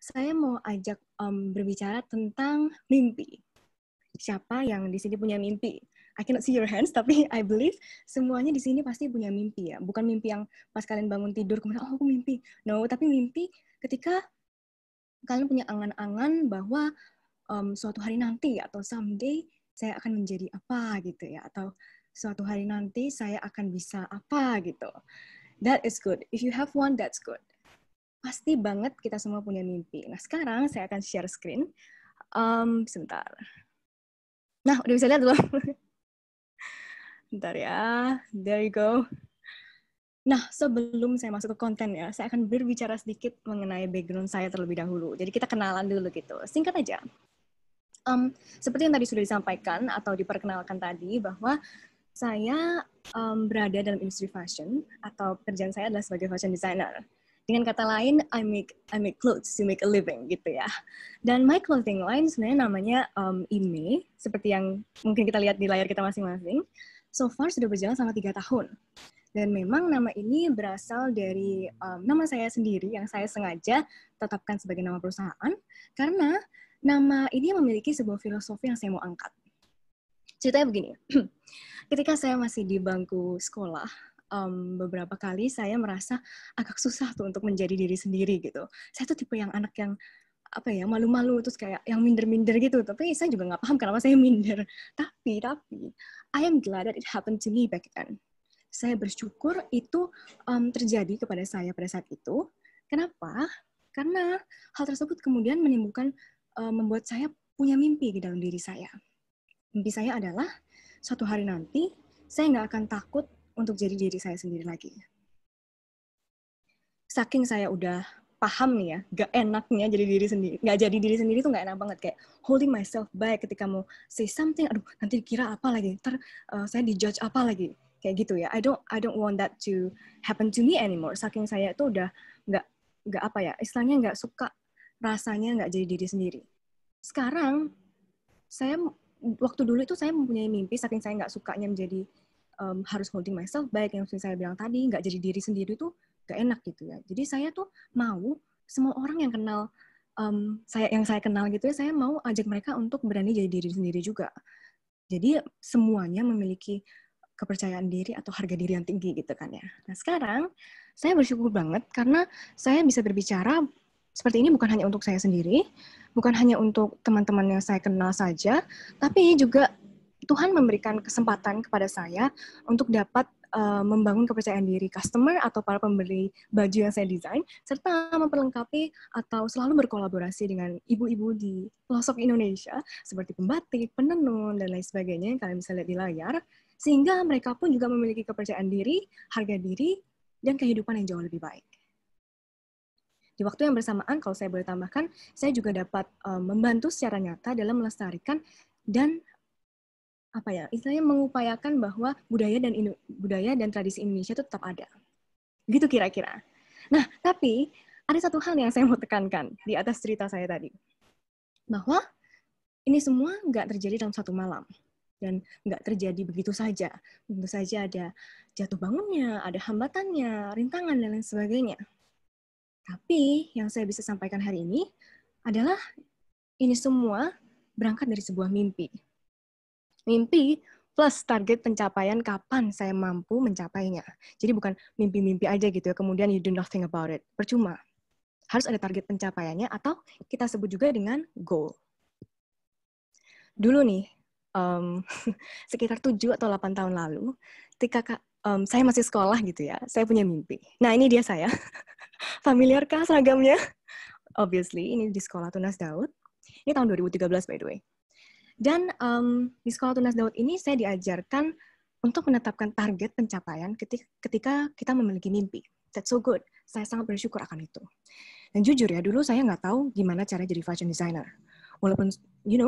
saya mau ajak berbicara tentang mimpi. Siapa yang di sini punya mimpi? I cannot see your hands, tapi I believe semuanya di sini pasti punya mimpi ya. Bukan mimpi yang pas kalian bangun tidur kemudian, oh aku mimpi. No, tapi mimpi ketika kalian punya angan-angan bahwa suatu hari nanti atau someday saya akan menjadi apa gitu ya. Atau suatu hari nanti saya akan bisa apa gitu. That is good. If you have one, that's good. Pasti banget kita semua punya mimpi. Nah sekarang saya akan share screen. Sebentar. Nah, udah bisa lihat belum? Bentar ya, there you go. Nah, sebelum saya masuk ke konten ya, saya akan berbicara sedikit mengenai background saya terlebih dahulu. Jadi kita kenalan dulu gitu. Singkat aja. Seperti yang tadi sudah disampaikan atau diperkenalkan tadi, bahwa saya berada dalam industri fashion, atau pekerjaan saya adalah sebagai fashion designer. Dengan kata lain, I make clothes to make a living gitu ya. Dan my clothing line sebenarnya namanya Ime, seperti yang mungkin kita lihat di layar kita masing-masing. So far sudah berjalan selama 3 tahun. Dan memang nama ini berasal dari nama saya sendiri yang saya sengaja tetapkan sebagai nama perusahaan, karena nama ini memiliki sebuah filosofi yang saya mau angkat. Ceritanya begini, ketika saya masih di bangku sekolah, beberapa kali saya merasa agak susah tuh untuk menjadi diri sendiri gitu. Saya tuh tipe yang anak yang apa ya, malu-malu terus kayak yang minder-minder gitu. Tapi saya juga nggak paham kenapa saya minder. Tapi I am glad that it happened to me back then. Saya bersyukur itu terjadi kepada saya pada saat itu. Kenapa? Karena hal tersebut kemudian menimbulkan membuat saya punya mimpi di dalam diri saya. Mimpi saya adalah suatu hari nanti saya nggak akan takut untuk jadi diri saya sendiri lagi. Saking saya udah paham nih ya, gak enaknya jadi diri sendiri. Nggak jadi diri sendiri tuh nggak enak banget. Kayak holding myself back ketika mau say something, aduh nanti dikira apa lagi, ntar saya dijudge apa lagi. Kayak gitu ya. I don't want that to happen to me anymore. Saking saya tuh udah nggak apa ya, istilahnya nggak suka rasanya nggak jadi diri sendiri. Sekarang, saya waktu dulu itu saya mempunyai mimpi, saking saya nggak sukanya menjadi harus holding myself back, yang seperti saya bilang tadi, nggak jadi diri sendiri tuh nggak enak gitu ya. Jadi saya tuh mau semua orang yang kenal yang saya kenal gitu ya, saya mau ajak mereka untuk berani jadi diri sendiri juga. Jadi semuanya memiliki kepercayaan diri atau harga diri yang tinggi gitu kan ya. Nah sekarang saya bersyukur banget karena saya bisa berbicara seperti ini bukan hanya untuk saya sendiri, bukan hanya untuk teman-teman yang saya kenal saja, tapi juga Tuhan memberikan kesempatan kepada saya untuk dapat membangun kepercayaan diri customer atau para pembeli baju yang saya desain, serta memperlengkapi atau selalu berkolaborasi dengan ibu-ibu di pelosok Indonesia, seperti pembatik, penenun, dan lain sebagainya yang kalian bisa lihat di layar, sehingga mereka pun juga memiliki kepercayaan diri, harga diri, dan kehidupan yang jauh lebih baik. Di waktu yang bersamaan, kalau saya boleh tambahkan, saya juga dapat membantu secara nyata dalam melestarikan dan apa ya, istilahnya mengupayakan bahwa budaya dan tradisi Indonesia itu tetap ada. Gitu kira-kira. Nah, tapi ada satu hal yang saya mau tekankan di atas cerita saya tadi. Bahwa ini semua nggak terjadi dalam satu malam. Dan nggak terjadi begitu saja. Tentu saja ada jatuh bangunnya, ada hambatannya, rintangan, dan lain sebagainya. Tapi yang saya bisa sampaikan hari ini adalah ini semua berangkat dari sebuah mimpi. Mimpi plus target pencapaian kapan saya mampu mencapainya. Jadi bukan mimpi-mimpi aja gitu ya, kemudian you do nothing about it. Percuma. Harus ada target pencapaiannya atau kita sebut juga dengan goal. Dulu nih, sekitar 7 atau 8 tahun lalu, ketika saya masih sekolah gitu ya, saya punya mimpi. Nah ini dia saya. Familiar kah seragamnya? Obviously, ini di Sekolah Tunas Daud. Ini tahun 2013 by the way. Dan di Sekolah Tunas Daud ini saya diajarkan untuk menetapkan target pencapaian ketika kita memiliki mimpi. That's so good. Saya sangat bersyukur akan itu. Dan jujur ya, dulu saya nggak tahu gimana cara jadi fashion designer. Walaupun,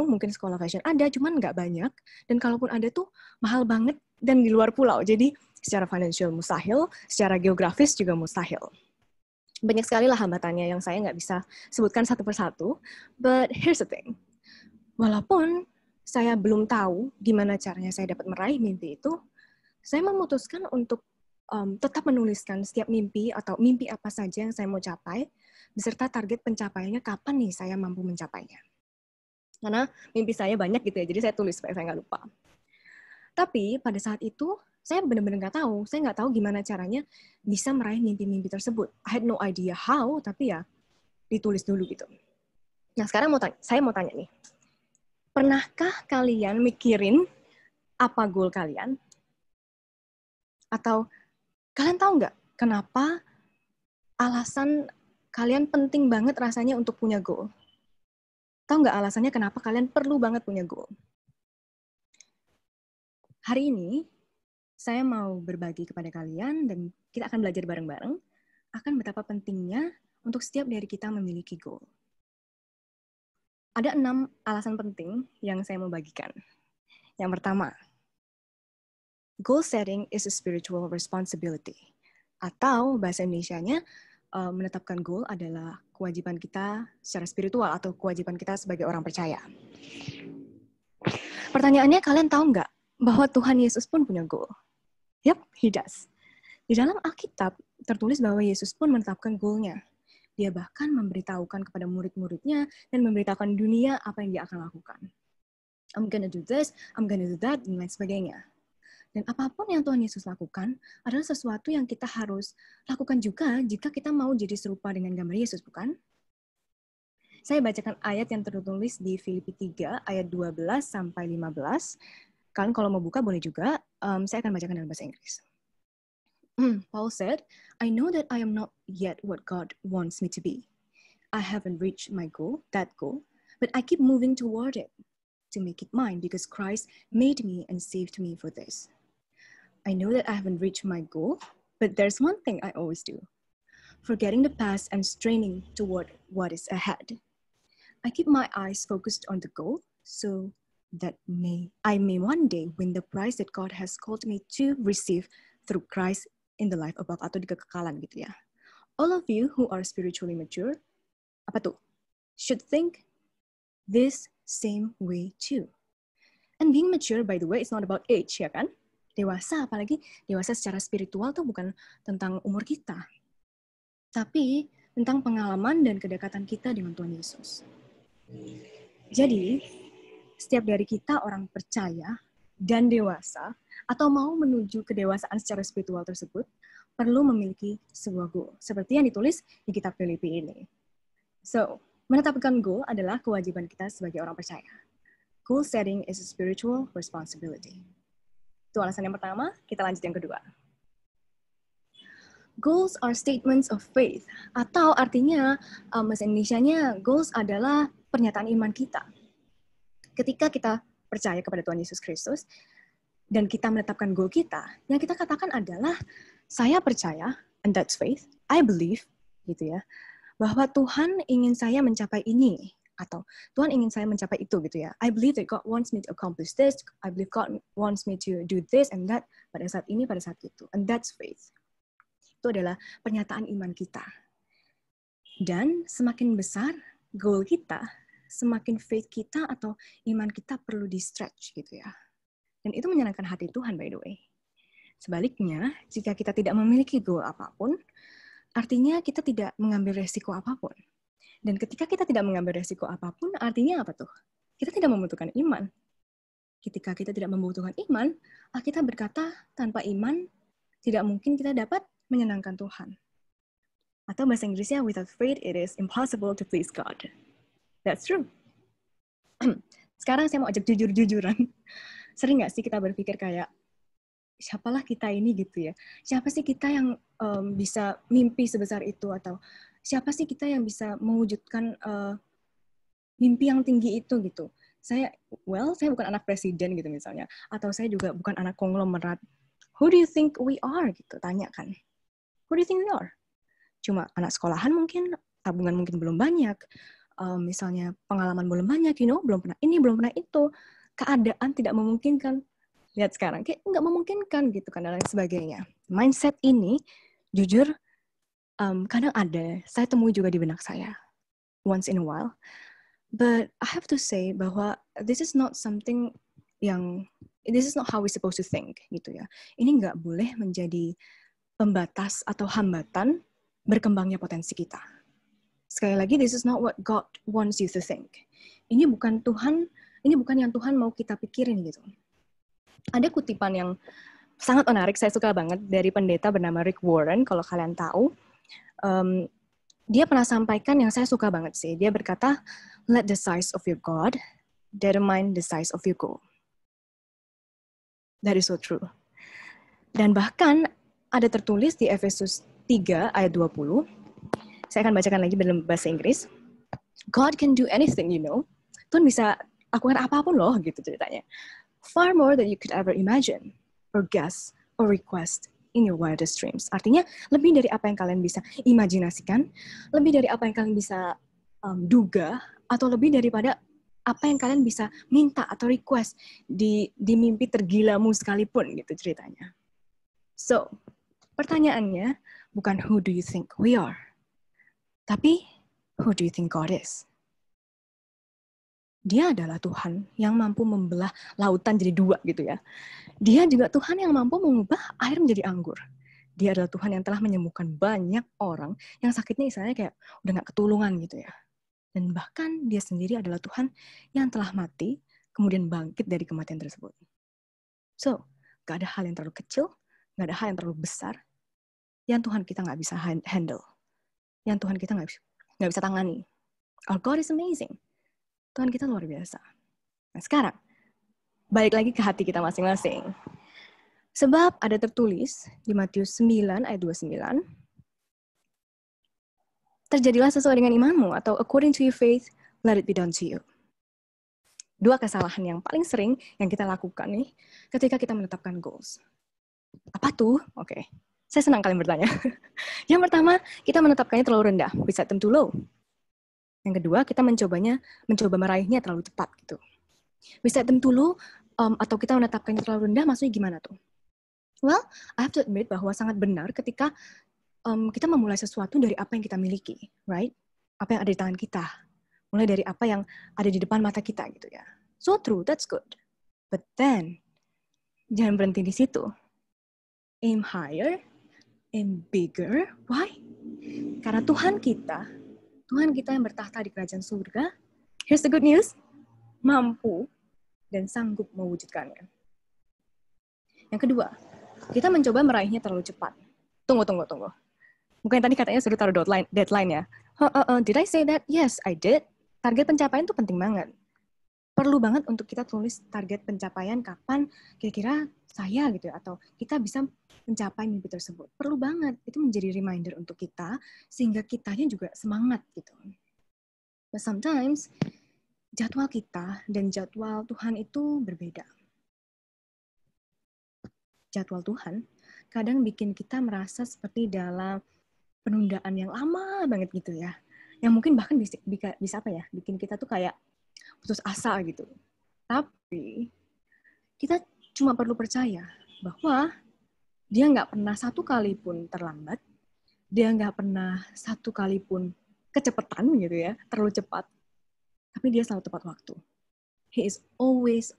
mungkin sekolah fashion ada, cuman nggak banyak. Dan kalaupun ada tuh mahal banget dan di luar pulau. Jadi secara financial mustahil, secara geografis juga mustahil. Banyak sekali lah hambatannya yang saya nggak bisa sebutkan satu persatu. But here's the thing. Walaupun saya belum tahu gimana caranya saya dapat meraih mimpi itu, saya memutuskan untuk tetap menuliskan setiap mimpi atau mimpi apa saja yang saya mau capai, beserta target pencapaiannya kapan nih saya mampu mencapainya. Karena mimpi saya banyak gitu ya, jadi saya tulis supaya saya nggak lupa. Tapi pada saat itu, saya benar-benar nggak tahu. Saya nggak tahu gimana caranya bisa meraih mimpi-mimpi tersebut. I had no idea how, tapi ya ditulis dulu gitu. Nah, sekarang saya mau tanya nih. Pernahkah kalian mikirin apa goal kalian? Atau kalian tahu nggak kenapa alasan kalian penting banget rasanya untuk punya goal? Tahu nggak alasannya kenapa kalian perlu banget punya goal? Hari ini, saya mau berbagi kepada kalian dan kita akan belajar bareng-bareng akan betapa pentingnya untuk setiap dari kita memiliki goal. Ada 6 alasan penting yang saya mau bagikan. Yang pertama, goal setting is a spiritual responsibility. Atau bahasa Indonesianya, menetapkan goal adalah kewajiban kita secara spiritual atau kewajiban kita sebagai orang percaya. Pertanyaannya, kalian tahu nggak bahwa Tuhan Yesus pun punya goal? Yep, he does. Di dalam Alkitab tertulis bahwa Yesus pun menetapkan goal-nya. Dia bahkan memberitahukan kepada murid-muridnya dan memberitahukan dunia apa yang dia akan lakukan. I'm gonna do this, I'm gonna do that, dan lain sebagainya. Dan apapun yang Tuhan Yesus lakukan adalah sesuatu yang kita harus lakukan juga jika kita mau jadi serupa dengan gambar Yesus, bukan? Saya bacakan ayat yang tertulis di Filipi 3 ayat 12 sampai 15. Kalian kalau mau buka boleh juga. Saya akan bacakan dalam bahasa Inggris. Paul said, I know that I am not yet what God wants me to be. I haven't reached my goal, but I keep moving toward it to make it mine because Christ made me and saved me for this. I know that I haven't reached my goal, but there's one thing I always do. Forgetting the past and straining toward what is ahead. I keep my eyes focused on the goal so that I may one day win the prize that God has called me to receive through Christ in the life above, atau di kekekalan gitu ya. All of you who are spiritually mature, should think this same way too. And being mature, by the way, it's not about age, ya kan? Dewasa, apalagi dewasa secara spiritual tuh bukan tentang umur kita, tapi tentang pengalaman dan kedekatan kita dengan Tuhan Yesus. Jadi, setiap dari kita orang percaya dan dewasa, atau mau menuju kedewasaan secara spiritual tersebut, perlu memiliki sebuah goal, seperti yang ditulis di kitab Filipi ini. So, menetapkan goal adalah kewajiban kita sebagai orang percaya. Goal setting is a spiritual responsibility. Itu alasan yang pertama, kita lanjut yang kedua. Goals are statements of faith, atau artinya, bahasa Indonesianya, goals adalah pernyataan iman kita. Ketika kita percaya kepada Tuhan Yesus Kristus, dan kita menetapkan goal kita, yang kita katakan adalah, saya percaya, and that's faith, I believe, gitu ya, bahwa Tuhan ingin saya mencapai ini, atau Tuhan ingin saya mencapai itu, gitu ya. I believe that God wants me to accomplish this, I believe God wants me to do this and that, pada saat ini, pada saat itu, and that's faith. Itu adalah pernyataan iman kita. Dan semakin besar goal kita, semakin faith kita atau iman kita perlu di-stretch, gitu ya. Dan itu menyenangkan hati Tuhan, by the way. Sebaliknya, jika kita tidak memiliki goal apapun, artinya kita tidak mengambil resiko apapun. Dan ketika kita tidak mengambil resiko apapun, artinya apa tuh? Kita tidak membutuhkan iman. Ketika kita tidak membutuhkan iman, kita berkata, tanpa iman, tidak mungkin kita dapat menyenangkan Tuhan. Atau bahasa Inggrisnya, without faith, it is impossible to please God. That's true. Sekarang saya mau ajak jujur-jujuran. Sering nggak sih kita berpikir kayak, siapalah kita ini gitu ya? Siapa sih kita yang bisa mimpi sebesar itu? Atau siapa sih kita yang bisa mewujudkan mimpi yang tinggi itu gitu? Saya bukan anak presiden gitu misalnya. Atau saya juga bukan anak konglomerat. Who do you think we are? Gitu, tanya kan. Who do you think we are? Cuma anak sekolahan mungkin, tabungan mungkin belum banyak. Misalnya pengalaman belum banyak, belum pernah ini, belum pernah itu. Keadaan tidak memungkinkan. Lihat sekarang, kayak nggak memungkinkan gitu kan, dan lain sebagainya. Mindset ini, jujur, kadang ada, saya temui juga di benak saya, once in a while. But I have to say bahwa this is not how we supposed to think, gitu ya. Ini nggak boleh menjadi pembatas atau hambatan berkembangnya potensi kita. Sekali lagi, this is not what God wants you to think. Ini bukan yang Tuhan mau kita pikirin gitu. Ada kutipan yang sangat menarik, saya suka banget, dari pendeta bernama Rick Warren, kalau kalian tahu. Dia pernah sampaikan yang saya suka banget sih. Dia berkata, let the size of your God determine the size of your goal. That is so true. Dan bahkan ada tertulis di Efesus 3 ayat 20. Saya akan bacakan lagi dalam bahasa Inggris. God can do anything, you know. Tuhan bisa lakukan apapun loh, gitu ceritanya. Far more than you could ever imagine, or guess, or request in your wildest dreams. Artinya, lebih dari apa yang kalian bisa imajinasikan, lebih dari apa yang kalian bisa duga, atau lebih daripada apa yang kalian bisa minta atau request di mimpi tergilamu sekalipun, gitu ceritanya. So, pertanyaannya bukan who do you think we are, tapi who do you think God is? Dia adalah Tuhan yang mampu membelah lautan jadi dua gitu ya. Dia juga Tuhan yang mampu mengubah air menjadi anggur. Dia adalah Tuhan yang telah menyembuhkan banyak orang yang sakitnya istilahnya kayak udah gak ketulungan gitu ya. Dan bahkan dia sendiri adalah Tuhan yang telah mati, kemudian bangkit dari kematian tersebut. So, gak ada hal yang terlalu kecil, gak ada hal yang terlalu besar, yang Tuhan kita gak bisa handle. Yang Tuhan kita gak bisa tangani. Our God is amazing. Tuhan kita luar biasa. Nah sekarang, balik lagi ke hati kita masing-masing. Sebab ada tertulis di Matius 9 ayat 29, terjadilah sesuai dengan imanmu, atau according to your faith, let it be done to you. Dua kesalahan yang paling sering yang kita lakukan nih, ketika kita menetapkan goals. Apa tuh? Oke, saya senang kalian bertanya. Yang pertama, kita menetapkannya terlalu rendah, we set them too low. Yang kedua, kita mencoba meraihnya terlalu cepat gitu. We set them too low, atau kita menetapkannya terlalu rendah, maksudnya gimana tuh? Well, I have to admit bahwa sangat benar ketika kita memulai sesuatu dari apa yang kita miliki, right? Apa yang ada di tangan kita. Mulai dari apa yang ada di depan mata kita gitu ya. So true, that's good. But then, jangan berhenti di situ. Aim higher, aim bigger. Why? Karena Tuhan kita yang bertahta di kerajaan surga, here's the good news, mampu dan sanggup mewujudkannya. Yang kedua, kita mencoba meraihnya terlalu cepat. Tunggu. Bukan tadi katanya sudah taruh deadline ya? Did I say that? Yes, I did. Target pencapaian itu penting banget. Perlu banget untuk kita tulis target pencapaian kapan kira-kira saya gitu ya, atau kita bisa mencapai mimpi tersebut. Perlu banget. Itu menjadi reminder untuk kita, sehingga kitanya juga semangat gitu. But sometimes, jadwal kita dan jadwal Tuhan itu berbeda. Jadwal Tuhan kadang bikin kita merasa seperti dalam penundaan yang lama banget gitu ya. Yang mungkin bahkan bisa apa ya, bikin kita tuh kayak putus asa gitu. Tapi, kita cuma perlu percaya bahwa dia nggak pernah satu kali pun terlambat, dia nggak pernah satu kali pun kecepatan gitu ya, terlalu cepat, tapi dia selalu tepat waktu. He is always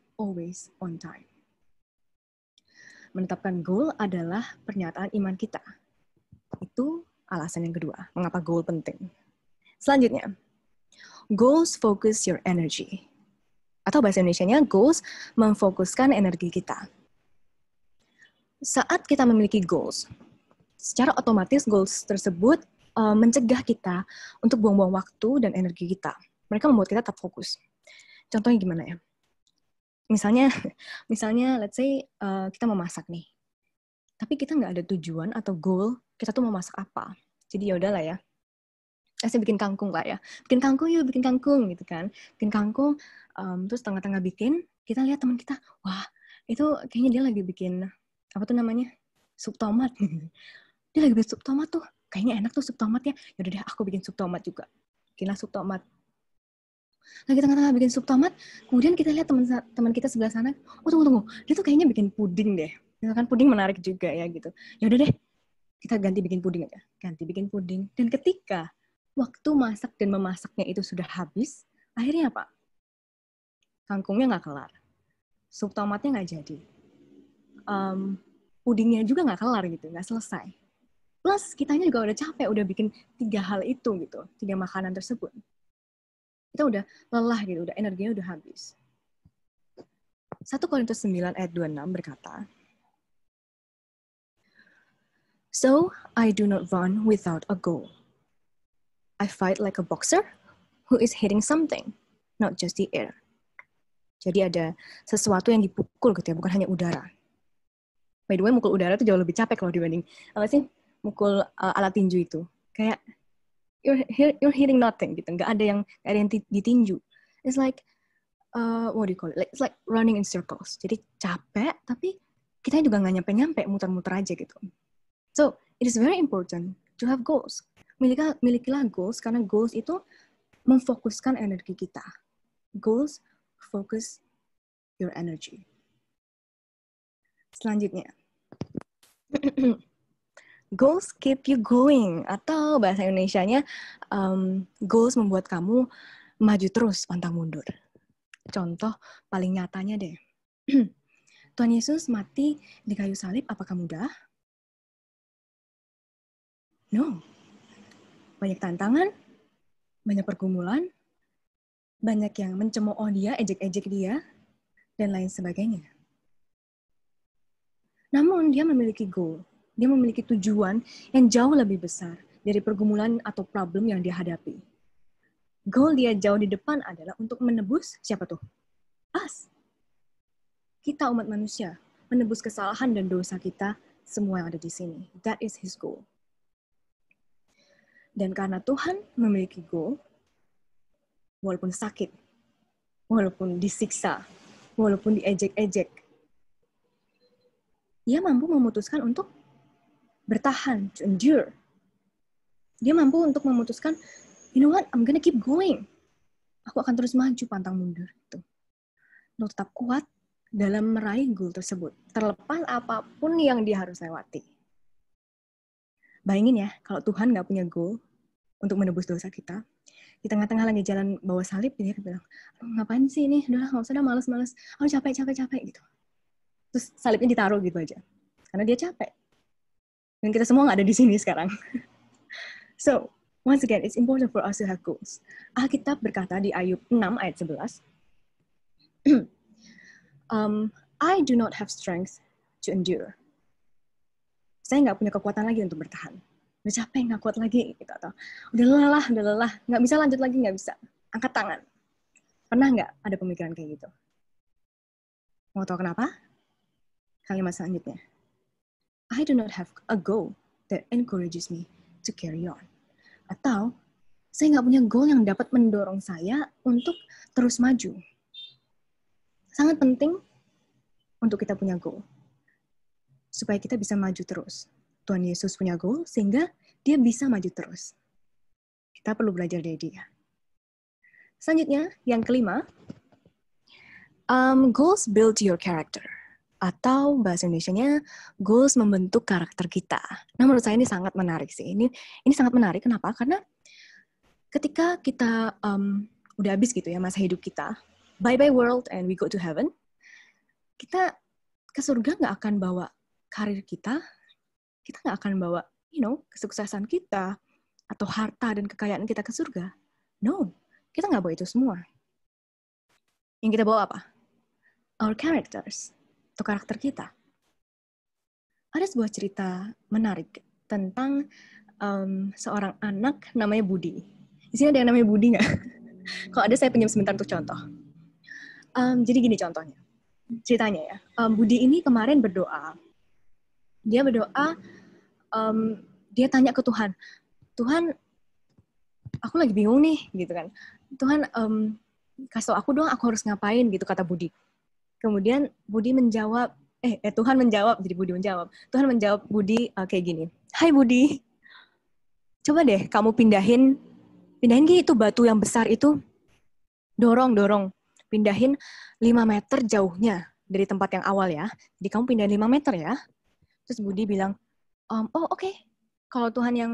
on time. Menetapkan goal adalah pernyataan iman kita. Itu alasan yang kedua, mengapa goal penting. Selanjutnya, goals focus your energy. Atau bahasa Indonesianya, goals memfokuskan energi kita. Saat kita memiliki goals, secara otomatis goals tersebut mencegah kita untuk buang-buang waktu dan energi kita. Mereka membuat kita tetap fokus. Contohnya gimana ya? Misalnya let's say kita mau masak nih. Tapi kita nggak ada tujuan atau goal, kita tuh mau masak apa. Jadi ya udahlah ya. Saya bikin kangkung lah ya. Bikin kangkung gitu kan. Bikin kangkung, terus tengah-tengah bikin, kita lihat teman kita, wah, itu kayaknya dia lagi bikin apa tuh namanya? Sup tomat. Dia lagi bikin sup tomat tuh. Kayaknya enak tuh sup tomatnya. Yaudah deh, aku bikin sup tomat juga. Bikinlah sup tomat. Lagi tengah-tengah bikin sup tomat, kemudian kita lihat teman kita sebelah sana, oh tunggu, dia tuh kayaknya bikin puding deh. Kan puding menarik juga ya gitu. Ya udah deh, kita ganti bikin puding aja. Ganti bikin puding. Dan ketika waktu masak dan memasaknya itu sudah habis, akhirnya apa? Kangkungnya nggak kelar. Sup tomatnya nggak jadi. Pudingnya juga nggak kelar gitu, nggak selesai. Plus kitanya juga udah capek, udah bikin 3 hal itu gitu, 3 makanan tersebut. Kita udah lelah gitu, udah energinya udah habis. 1 Korintus 9 ayat 26 berkata, "So I do not run without a goal. I fight like a boxer who is hitting something, not just the air." Jadi ada sesuatu yang dipukul gitu ya, bukan hanya udara. By the way, mukul udara itu jauh lebih capek kalau dibanding apa sih mukul alat tinju itu. Kayak you're hitting nothing gitu, nggak ada yang ditinju. It's like what do you call it? It's like running in circles. Jadi capek, tapi kita juga nggak nyampe-nyampe, muter-muter aja gitu. So it is very important to have goals. Milikilah goals karena goals itu memfokuskan energi kita. Goals focus your energy. Selanjutnya, goals keep you going, atau bahasa Indonesianya, goals membuat kamu maju terus, pantang mundur. Contoh paling nyatanya deh, Tuhan Yesus mati di kayu salib, apakah mudah? No. Banyak tantangan, banyak pergumulan, banyak yang mencemooh dia, ejek-ejek dia, dan lain sebagainya. Namun dia memiliki goal, dia memiliki tujuan yang jauh lebih besar dari pergumulan atau problem yang dia hadapi. Goal dia jauh di depan adalah untuk menebus siapa tuh? Us. Kita umat manusia, menebus kesalahan dan dosa kita semua yang ada di sini. That is his goal. Dan karena Tuhan memiliki goal, walaupun sakit, walaupun disiksa, walaupun diejek-ejek, dia mampu memutuskan untuk bertahan, to endure. Dia mampu untuk memutuskan, you know what, I'm gonna keep going. Aku akan terus maju, pantang mundur. Gitu. Untuk tetap kuat dalam meraih goal tersebut, terlepas apapun yang dia harus lewati. Bayangin ya, kalau Tuhan nggak punya goal untuk menebus dosa kita, di tengah-tengah lagi jalan bawa salib, dia bilang, ngapain sih ini? Udahlah, nggak usah, dah, males-males. Oh, capek gitu. Terus salibnya ditaruh gitu aja. Karena dia capek. Dan kita semua nggak ada di sini sekarang. So, once again, it's important for us to have goals. Alkitab berkata di Ayub 6 ayat 11, I do not have strength to endure. Saya nggak punya kekuatan lagi untuk bertahan. Udah capek, nggak kuat lagi. Gitu. Atau, udah lelah. Nggak bisa lanjut lagi, nggak bisa. Angkat tangan. Pernah nggak ada pemikiran kayak gitu? Mau tahu kenapa? Kalimat selanjutnya. I do not have a goal that encourages me to carry on. Atau, saya nggak punya goal yang dapat mendorong saya untuk terus maju. Sangat penting untuk kita punya goal. Supaya kita bisa maju terus. Tuhan Yesus punya goal sehingga dia bisa maju terus. Kita perlu belajar dari dia. Selanjutnya, yang kelima, goals build your character. Atau bahasa Indonesianya, goals membentuk karakter kita. Nah, menurut saya ini sangat menarik sih. Ini sangat menarik, kenapa? Karena ketika kita udah habis gitu ya masa hidup kita, bye-bye world and we go to heaven, kita ke surga nggak akan bawa karir kita nggak akan bawa, kesuksesan kita, atau harta dan kekayaan kita ke surga. No, kita nggak bawa itu semua. Yang kita bawa apa? Our characters. Itu karakter kita. Ada sebuah cerita menarik tentang seorang anak namanya Budi. Di sini ada yang namanya Budi nggak? Kalau ada, saya pinjam sebentar untuk contoh. Jadi gini contohnya. Ceritanya ya. Budi ini kemarin berdoa. Dia berdoa, dia tanya ke Tuhan. Tuhan, aku lagi bingung nih, gitu kan. Tuhan, kasih tau aku dong, aku harus ngapain, gitu kata Budi. Kemudian Budi menjawab, Tuhan menjawab, jadi Budi menjawab. Tuhan menjawab Budi kayak gini, Hai Budi, coba deh kamu pindahin itu batu yang besar itu, dorong, pindahin 5 meter jauhnya dari tempat yang awal ya. Jadi kamu pindahin 5 meter ya. Terus Budi bilang, oh oke. Kalau Tuhan yang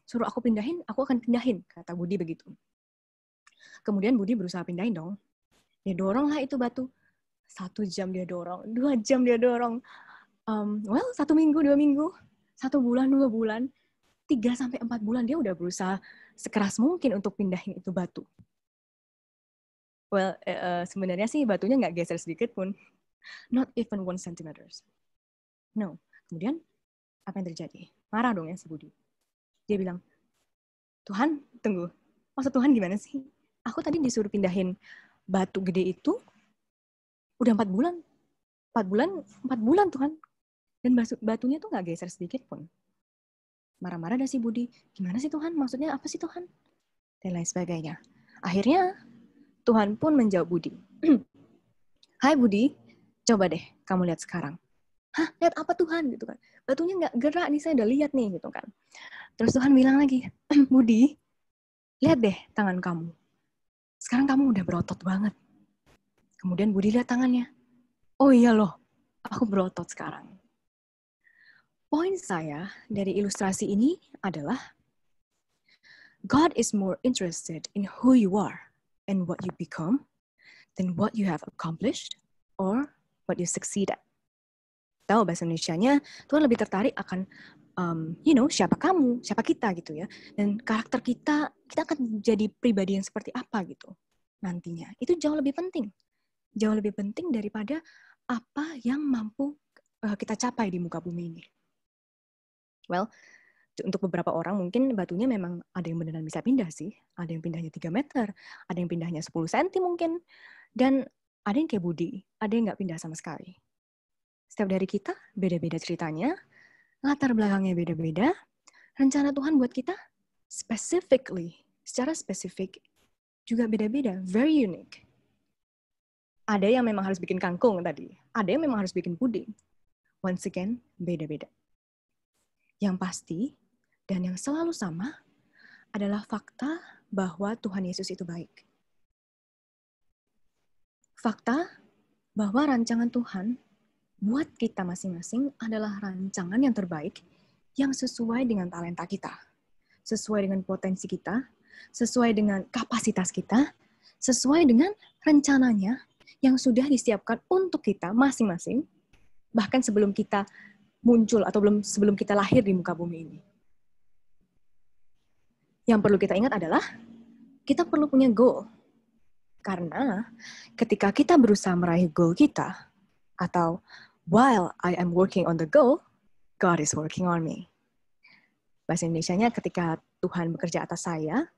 suruh aku pindahin, aku akan pindahin, kata Budi begitu. Kemudian Budi berusaha pindahin dong. Dia dorong lah itu batu. 1 jam dia dorong, 2 jam dia dorong. 1 minggu, 2 minggu. 1 bulan, 2 bulan, 3-4 bulan dia udah berusaha sekeras mungkin untuk pindahin itu batu. Well, sebenarnya sih batunya nggak geser sedikit pun. Not even 1 centimeter. No. Kemudian, apa yang terjadi? Marah dong ya si Budi. Dia bilang, Tuhan, tunggu. Maksud Tuhan gimana sih? Aku tadi disuruh pindahin batu gede itu udah 4 bulan. 4 bulan Tuhan. Dan batunya tuh nggak geser sedikit pun. Marah-marah dah si Budi. Gimana sih Tuhan? Maksudnya apa sih Tuhan? Dan lain sebagainya. Akhirnya, Tuhan pun menjawab Budi. Hai Budi, coba deh kamu lihat sekarang. Hah, lihat apa Tuhan? Gitu kan. Batunya nggak gerak nih, saya udah lihat nih. Gitu kan. Terus Tuhan bilang lagi, Budi, lihat deh tangan kamu. Sekarang kamu udah berotot banget. Kemudian Budi lihat tangannya. Oh iya loh, aku berotot sekarang. Poin saya dari ilustrasi ini adalah God is more interested in who you are and what you become than what you have accomplished or what you succeed at. Tahu bahasa Indonesianya, Tuhan lebih tertarik akan siapa kamu, siapa kita gitu ya. Dan karakter kita akan jadi pribadi yang seperti apa gitu nantinya. Itu jauh lebih penting. Jauh lebih penting daripada apa yang mampu kita capai di muka bumi ini. Well, untuk beberapa orang mungkin batunya memang ada yang beneran bisa pindah sih. Ada yang pindahnya 3 meter, ada yang pindahnya 10 cm mungkin. Dan ada yang kayak Budi, ada yang nggak pindah sama sekali. Setiap dari kita beda-beda ceritanya, latar belakangnya beda-beda, rencana Tuhan buat kita secara spesifik juga beda-beda, very unique. Ada yang memang harus bikin kangkung tadi, ada yang memang harus bikin puding. Once again, beda-beda. Yang pasti, dan yang selalu sama, adalah fakta bahwa Tuhan Yesus itu baik. Fakta bahwa rancangan Tuhan buat kita masing-masing adalah rancangan yang terbaik yang sesuai dengan talenta kita, sesuai dengan potensi kita, sesuai dengan kapasitas kita, sesuai dengan rencananya yang sudah disiapkan untuk kita masing-masing, bahkan sebelum kita muncul atau sebelum kita lahir di muka bumi ini. Yang perlu kita ingat adalah kita perlu punya goal. Karena ketika kita berusaha meraih goal kita, atau while I am working on the goal, God is working on me. Bahasa Indonesianya ketika Tuhan bekerja atas saya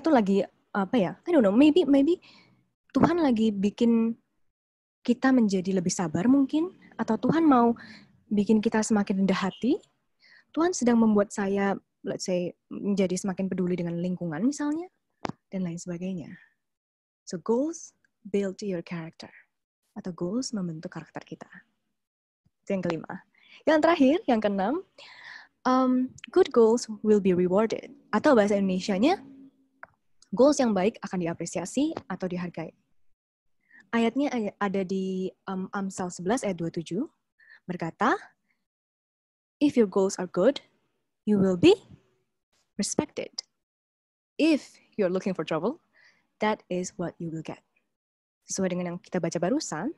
tuh lagi, I don't know, maybe Tuhan lagi bikin kita menjadi lebih sabar mungkin, atau Tuhan mau bikin kita semakin rendah hati. Tuhan sedang membuat saya, let's say, menjadi semakin peduli dengan lingkungan misalnya, dan lain sebagainya. So goals build your character. Atau goals membentuk karakter kita. Itu yang kelima. Yang terakhir, yang keenam, good goals will be rewarded. Atau bahasa Indonesianya, goals yang baik akan diapresiasi atau dihargai. Ayatnya ada di Amsal 11 ayat 27, berkata, if your goals are good, you will be respected. If you're looking for trouble, that is what you will get. Sesuai dengan yang kita baca barusan,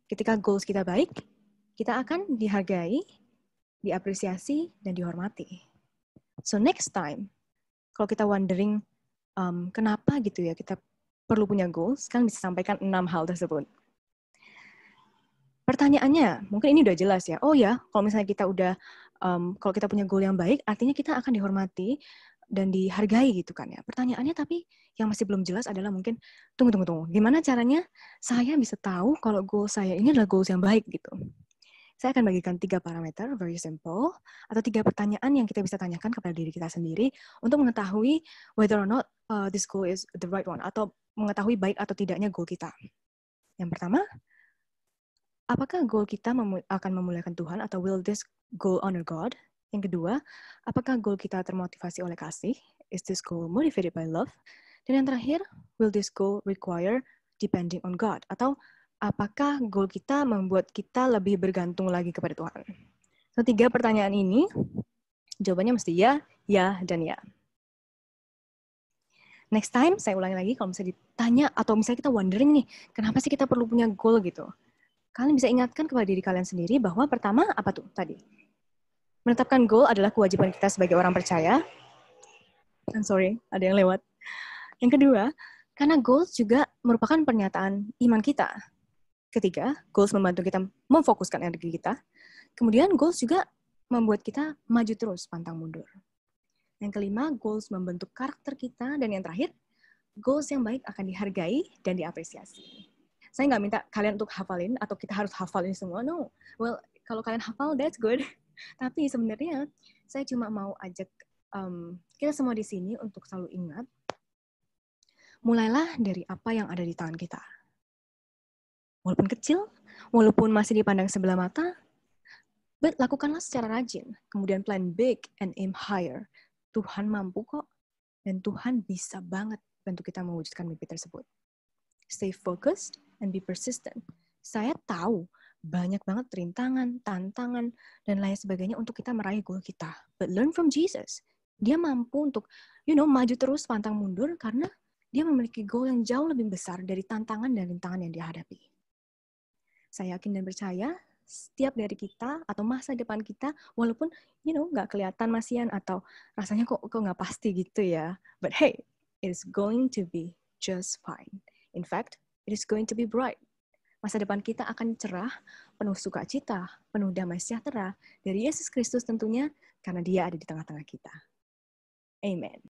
ketika goals kita baik, kita akan dihargai, diapresiasi, dan dihormati. So next time, kalau kita wondering kenapa gitu ya kita perlu punya goals, kan bisa sampaikan 6 hal tersebut. Pertanyaannya, mungkin ini udah jelas ya. Oh ya, kalau misalnya kita udah, kalau kita punya goal yang baik, artinya kita akan dihormati dan dihargai gitu kan ya. Pertanyaannya tapi yang masih belum jelas adalah mungkin, tunggu. Gimana caranya saya bisa tahu kalau goal saya ini adalah goals yang baik gitu. Saya akan bagikan 3 parameter, very simple, atau 3 pertanyaan yang kita bisa tanyakan kepada diri kita sendiri untuk mengetahui whether or not this goal is the right one, atau mengetahui baik atau tidaknya goal kita. Yang pertama, apakah goal kita akan memuliakan Tuhan, atau will this goal honor God? Yang kedua, apakah goal kita termotivasi oleh kasih? Is this goal motivated by love? Dan yang terakhir, will this goal require depending on God? Atau apakah goal kita membuat kita lebih bergantung lagi kepada Tuhan? So, 3 pertanyaan ini, jawabannya mesti ya, dan ya. Next time, saya ulangi lagi, kalau misalnya ditanya, atau misalnya kita wondering nih, kenapa sih kita perlu punya goal gitu? Kalian bisa ingatkan kepada diri kalian sendiri bahwa pertama, apa tuh tadi? Menetapkan goal adalah kewajiban kita sebagai orang percaya. I'm sorry, ada yang lewat. Yang kedua, karena goals juga merupakan pernyataan iman kita. Ketiga, goals membantu kita memfokuskan energi kita. Kemudian, goals juga membuat kita maju terus, pantang mundur. Yang kelima, goals membentuk karakter kita. Dan yang terakhir, goals yang baik akan dihargai dan diapresiasi. Saya nggak minta kalian untuk hafalin, atau kita harus hafalin semua. No. Well, kalau kalian hafal, that's good. Tapi sebenarnya, saya cuma mau ajak kita semua di sini untuk selalu ingat, mulailah dari apa yang ada di tangan kita. Walaupun kecil, walaupun masih dipandang sebelah mata, but lakukanlah secara rajin. Kemudian plan big and aim higher. Tuhan mampu kok, dan Tuhan bisa banget bantu kita mewujudkan mimpi tersebut. Stay focused and be persistent. Saya tahu banyak banget rintangan, tantangan, dan lain sebagainya untuk kita meraih goal kita. But learn from Jesus. Dia mampu untuk, maju terus pantang mundur karena dia memiliki goal yang jauh lebih besar dari tantangan dan rintangan yang dia hadapi. Saya yakin dan percaya setiap dari kita atau masa depan kita, walaupun nggak kelihatan masian atau rasanya kok nggak pasti gitu ya. But hey, it is going to be just fine. In fact, it is going to be bright. Masa depan kita akan cerah, penuh sukacita, penuh damai sejahtera dari Yesus Kristus tentunya, karena Dia ada di tengah-tengah kita. Amen.